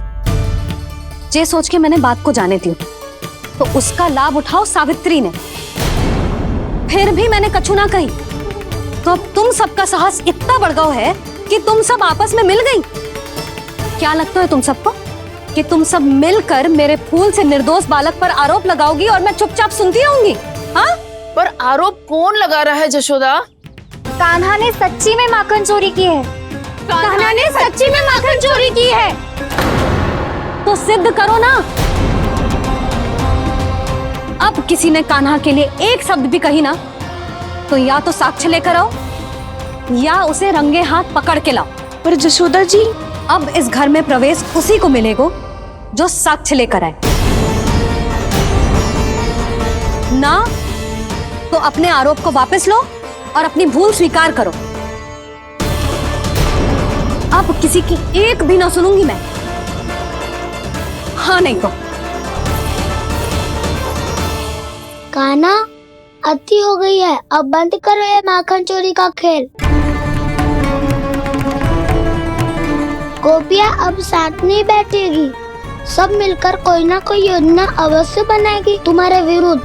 ये सोच के मैंने बात को जाने दी, तो उसका लाभ उठाओ सावित्री ने। फिर भी मैंने कछु ना कही, तो अब तुम सबका साहस इतना बढ़ गया है कि तुम सब आपस में मिल गई। क्या लगता है तुम सबको कि तुम सब मिलकर मेरे फूल से निर्दोष बालक पर आरोप लगाओगी और मैं चुपचाप सुनती रहूंगी? हाँ? पर आरोप कौन लगा रहा है जशोदा? कान्हा ने सच्ची में माखन चोरी की है। कान्हा ने सच्ची में माखन चोरी की है तो सिद्ध करो ना। अब किसी ने कान्हा के लिए एक शब्द भी कही ना, तो या तो साक्ष्य लेकर आओ या उसे रंगे हाथ पकड़ के लाओ। पर जशोदा जी, अब इस घर में प्रवेश उसी को मिलेगा जो साक्ष्य लेकर आए। ना तो अपने आरोप को वापस लो और अपनी भूल स्वीकार करो। अब किसी की एक भी ना सुनूंगी मैं। हाँ नहीं तो। कान्हा, अति हो गई है, अब बंद करो ये माखन चोरी का खेल। गोपिया अब साथ नहीं बैठेगी, सब मिलकर कोई ना कोई योजना अवश्य बनाएगी तुम्हारे विरुद्ध।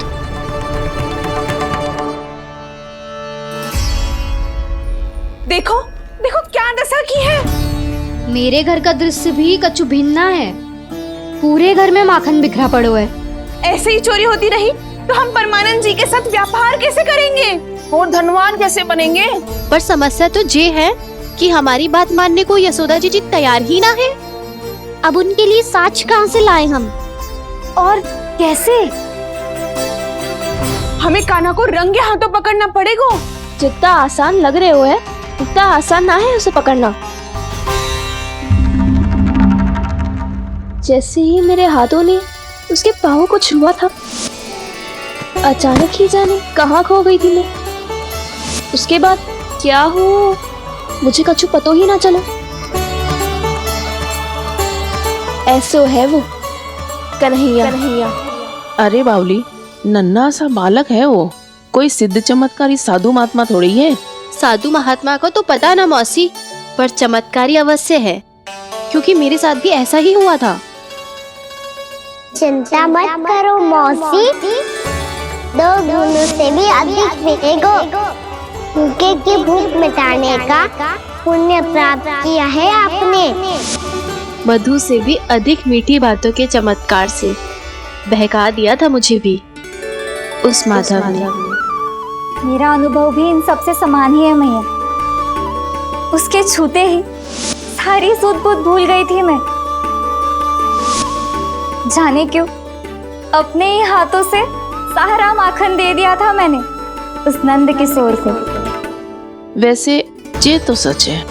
देखो देखो क्या दशा की है। मेरे घर का दृश्य भी कछु भिन्न है। पूरे घर में माखन बिखरा पड़ो है। ऐसे ही चोरी होती रही तो हम परमानंद जी के साथ व्यापार कैसे करेंगे और धनवान कैसे बनेंगे? पर समस्या तो ये है कि हमारी बात मानने को यशोदा जी तैयार ही ना है। अब उनके लिए साक्ष्य कहाँ से लाए हम, और कैसे? हमें कान्हा को रंगे हाथों पकड़ना पड़ेगा। जितना आसान लग रहे हो है उतना आसान ना है उसे पकड़ना। जैसे ही मेरे हाथों ने उसके पाँव को छुआ था, अचानक ही जाने कहाँ खो गई थी मैं। उसके बाद क्या हो मुझे कछु पता ही ना चला। ऐसो है वो कन्हैया। अरे बावली, नन्हा सा बालक है वो, कोई सिद्ध चमत्कारी साधु महात्मा थोड़ी है। साधु महात्मा को तो पता ना मौसी, पर चमत्कारी अवश्य है, क्योंकि मेरे साथ भी ऐसा ही हुआ था। चिंता मत करो मौसी, 2 गुणों से भी अधिक मिलेगा। भूखे की भूख मिटाने का पुण्य प्राप्त किया है आपने। मधु से भी अधिक मीठी बातों के चमत्कार से बहका दिया था मुझे भी उस माधव ने। मेरा अनुभव भी इन सबसे समान ही है मैया। उसके छूते ही सारी सूध बूध भूल गई थी मैं। जाने क्यों, अपने ही हाथों से सारा माखन दे दिया था मैंने उस नंद किशोर को। वैसे ये तो सच है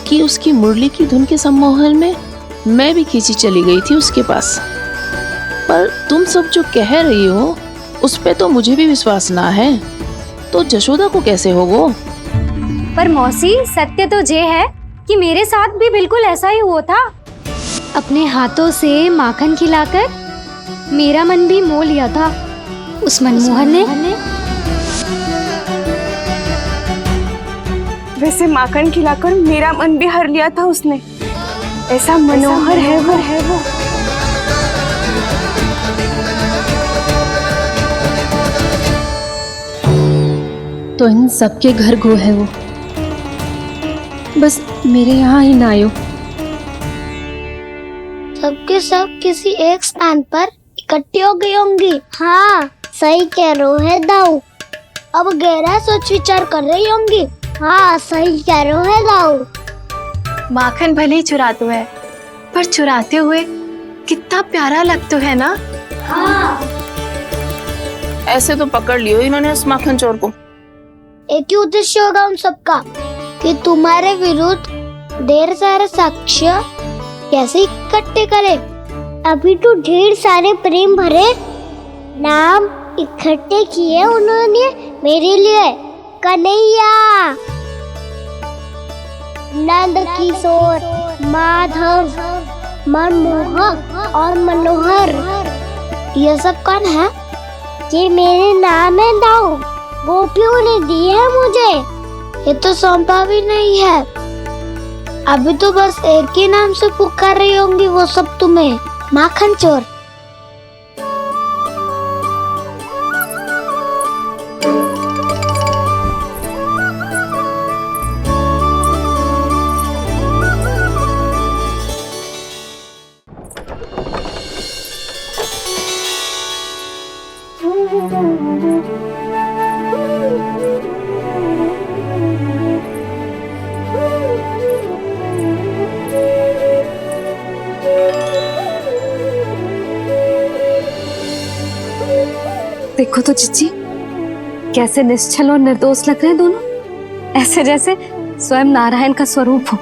कि उसकी मुरली की धुन के सम्मोहन में मैं भी खींची चली गई थी उसके पास। पर तुम सब जो कह रही हो उस पे तो मुझे भी विश्वास ना है, तो जशोदा को कैसे होगो? पर मौसी, सत्य तो ये है कि मेरे साथ भी बिल्कुल ऐसा ही हुआ था। अपने हाथों से माखन खिलाकर मेरा मन भी मोह लिया था उस मनमोहन ने। वैसे माखन खिलाकर मेरा मन भी हर लिया था उसने। ऐसा मनोहर है वो। तो इन सबके घर गो है वो, बस मेरे यहाँ ही ना आयो। सबके सब किसी एक स्थान पर इकट्ठी हो गई होंगी। हाँ, सही कह रहे है दाऊ। अब गहरा सोच विचार कर रही होंगी। हाँ, सही कह रहे है दाऊ। माखन भले ही चुराते है, पर चुराते हुए कितना प्यारा लगता है ना। हाँ, ऐसे तो पकड़ लियो इन्होंने उस माखन चोर को। एक ही उद्देश्य होगा उन सबका कि तुम्हारे विरुद्ध ढेर सारे साक्ष्य कैसे इकट्ठे करे। अभी तो ढेर सारे प्रेम भरे नाम इकट्ठे किए उन्होंने मेरे लिए। कन्हैया, नंद किशोर, माधव, मनमोहक और मनोहर, ये सब कौन है? ये मेरे नाम है दाऊ। गोपियों ने दिए है मुझे, ये तो सौंपा भी नहीं है। अभी तो बस एक ही नाम से पुकार रही होंगी वो सब तुम्हें, माखन चोर। देखो तो जीजी, कैसे निश्चल और निर्दोष लग रहे हैं दोनों, ऐसे जैसे स्वयं नारायण का स्वरूप हो।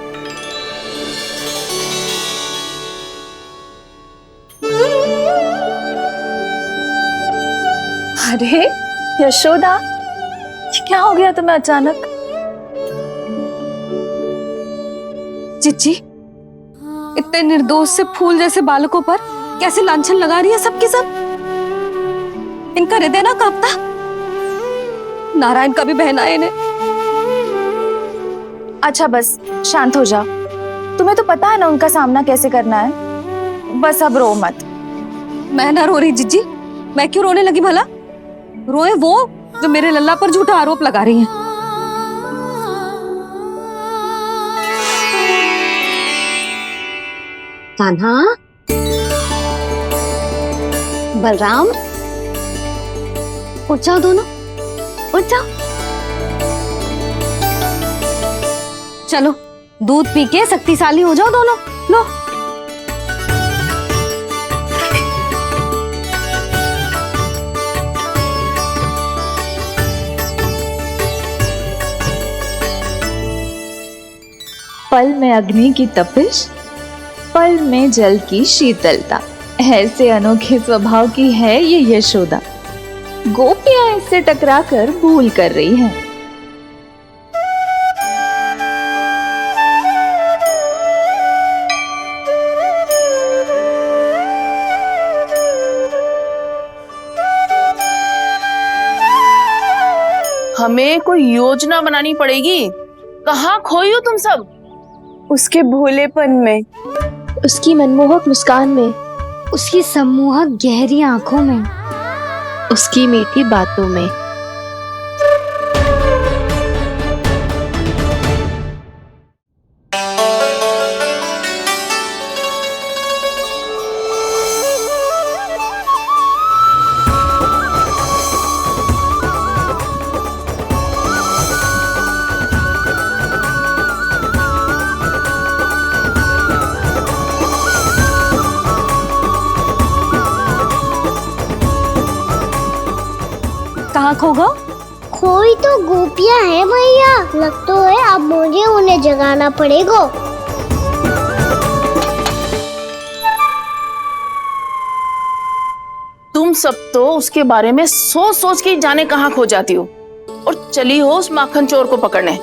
अरे यशोदा, ये क्या हो गया तुम्हें अचानक? जीजी, इतने निर्दोष से फूल जैसे बालकों पर कैसे लांछन लगा रही है सबकी सब। इनका हृदय ना कांपता? नारायण का भी बहना है इन्हें। अच्छा बस शांत हो जाओ, तुम्हें तो पता है ना उनका सामना कैसे करना है। बस अब रो मत। मैं ना रो रही जीजी, मैं क्यों रोने लगी भला? रोए वो जो मेरे लल्ला पर झूठा आरोप लगा रही हैं। कान्हा, बलराम, उठ जाओ दोनों, उठ जाओ। चलो दूध पी के शक्तिशाली हो जाओ दोनों। लो। पल में अग्नि की तपिश, पल में जल की शीतलता, ऐसे अनोखे स्वभाव की है ये यशोदा। गोपियां इससे टकराकर भूल कर रही हैं। हमें कोई योजना बनानी पड़ेगी। कहाँ खोई हो तुम सब? उसके भोलेपन में, उसकी मनमोहक मुस्कान में, उसकी सम्मोहक गहरी आंखों में, उसकी मीठी बातों में। खोगा? कोई तो गोपियां है भैया, लगता है अब मुझे उन्हें जगाना पड़ेगा। तुम सब तो उसके बारे में सोच सोच के जाने कहाँ खो जाती हो और चली हो उस माखन चोर को पकड़ने।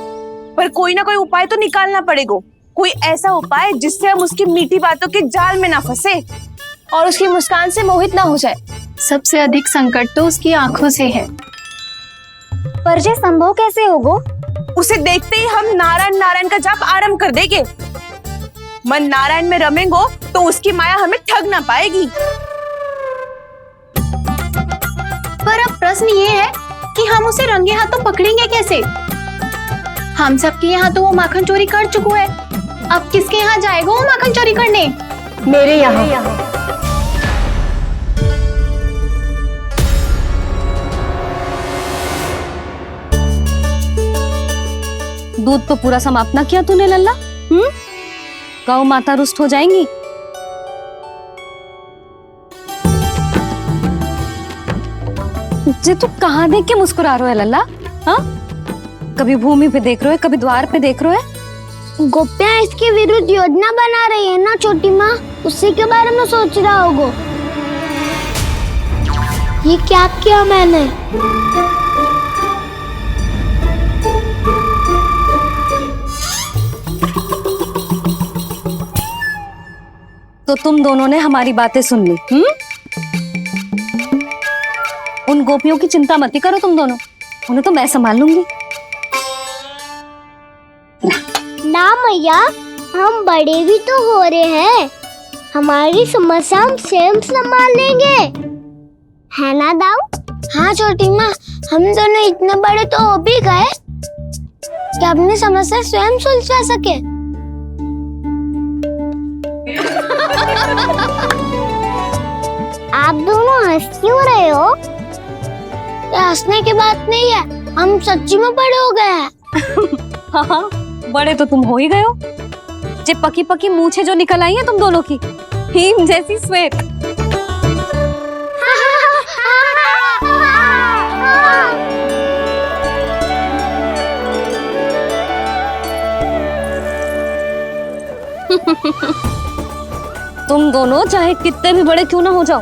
पर कोई ना कोई उपाय तो निकालना पड़ेगा, कोई ऐसा उपाय जिससे हम उसकी मीठी बातों के जाल में ना फंसे और उसकी मुस्कान से मोहित ना हो जाए। सबसे अधिक संकट तो उसकी आंखों से है। पर ये संभव कैसे होगा? उसे देखते ही हम नारायण नारायण का जाप आरंभ कर देंगे। मन नारायण में रमेंगो तो उसकी माया हमें ठग ना पाएगी। पर अब प्रश्न ये है कि हम उसे रंगे हाथों पकड़ेंगे कैसे? हम सबके यहाँ तो वो माखन चोरी कर चुका है, अब किसके यहाँ जाएगा वो माखन चोरी करने? मेरे यहाँ। दूध तो पूरा समाप्त ना किया तूने लल्ला। गौ माता रुष्ट हो जाएंगी। जे तू कहाँ देख के मुस्कुरा रहे हो लल्ला? हाँ, कभी भूमि पे देख रहे हो, कभी द्वार पे देख रहे हो। गोपियां इसके विरुद्ध योजना बना रही है ना छोटी माँ, उसी के बारे में सोच रहा होगा। ये क्या किया मैंने? तो तुम दोनों ने हमारी बातें सुन ली। उन गोपियों की चिंता मत करो तुम दोनों, उन्हें तो मैं संभाल लूंगी। ना मैया, हम बड़े भी तो हो रहे हैं, हमारी समस्या हम स्वयं संभाल लेंगे, है ना दाऊ? हाँ छोटी माँ, हम दोनों इतने बड़े तो हो भी गए कि अपनी समस्या स्वयं सुलझा सके। आप दोनों हंस क्यों रहे हो? ये हंसने की बात नहीं है, हम सच्ची में बड़े हो गए हैं। हाँ, बड़े तो तुम हो ही गए हो। जे पकी पकी मूछें जो निकल आई हैं तुम दोनों की, हिम जैसी श्वेत। तुम दोनों चाहे कितने भी बड़े क्यों ना हो जाओ,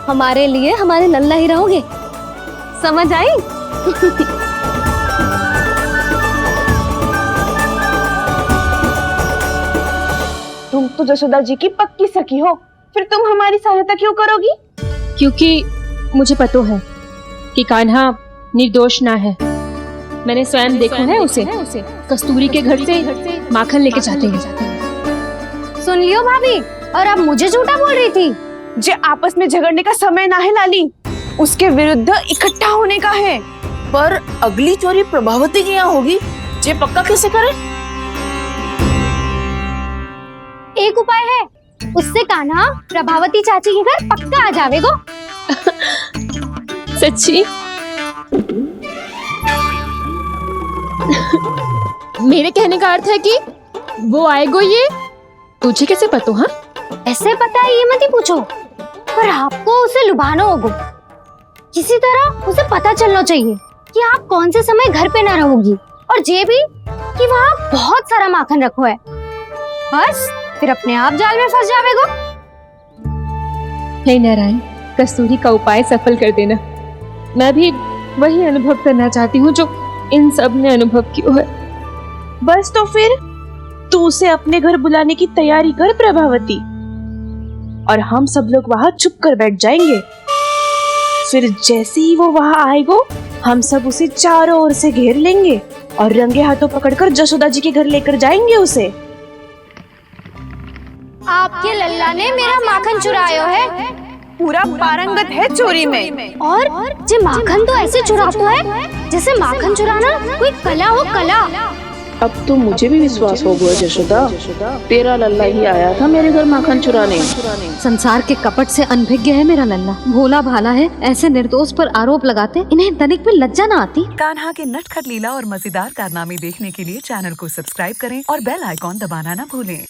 हमारे लिए हमारे लल्ला ही रहोगे, समझ आई? तुम तो जशोदा जी की पक्की सखी हो, फिर तुम हमारी सहायता क्यों करोगी? क्योंकि मुझे पता है कि कान्हा निर्दोष ना है। मैंने स्वयं देखा है उसे कस्तूरी के घर से माखन लेके जाते हैं। सुन लियो भाभी, और अब मुझे झूठा बोल रही थी। जे आपस में झगड़ने का समय ना है लाली, उसके विरुद्ध इकट्ठा होने का है। पर अगली चोरी प्रभावती के यहाँ होगी, जे पक्का कैसे करे? एक उपाय है, उससे कान्हा प्रभावती चाची के घर पक्का आ जावेगो। सच्ची? मेरे कहने का अर्थ है कि वो आएगो, ये तुझे कैसे पता? हाँ, ऐसे पता है ये मत ही पूछो, पर आपको उसे लुभाना होगा। किसी तरह उसे पता चलना चाहिए कि आप कौन से समय घर पे ना रहोगी, और ये भी कि वहाँ बहुत सारा माखन रखो है। बस फिर अपने आप जाल में फंस जावेगो। हे नारायण, कस्तूरी का उपाय सफल कर देना। मैं भी वही अनुभव करना चाहती हूँ जो इन सब ने अनुभव किया है। बस तो फिर तू उसे अपने घर बुलाने की तैयारी कर प्रभावती, और हम सब लोग वहाँ चुप कर बैठ जाएंगे। फिर जैसे ही वो वहाँ आएगा, हम सब उसे चारों ओर से घेर लेंगे और रंगे हाथों पकड़कर जशोदा जी के घर लेकर जाएंगे उसे। आपके लल्ला ने मेरा माखन चुराया है, पूरा पारंगत है चोरी में। और जे माखन तो ऐसे चुराता है जैसे माखन चुराना कोई कला हो, कला। अब तो मुझे भी विश्वास हो गया जशोदा, तेरा लल्ला ही आया था मेरे घर माखन चुराने। संसार के कपट से अनभिज्ञ है मेरा लल्ला, भोला भाला है। ऐसे निर्दोष पर आरोप लगाते इन्हें तनिक भी लज्जा ना आती। कान्हा के नटखट लीला और मजेदार कारनामे देखने के लिए चैनल को सब्सक्राइब करें और बेल आइकॉन दबाना ना भूलें।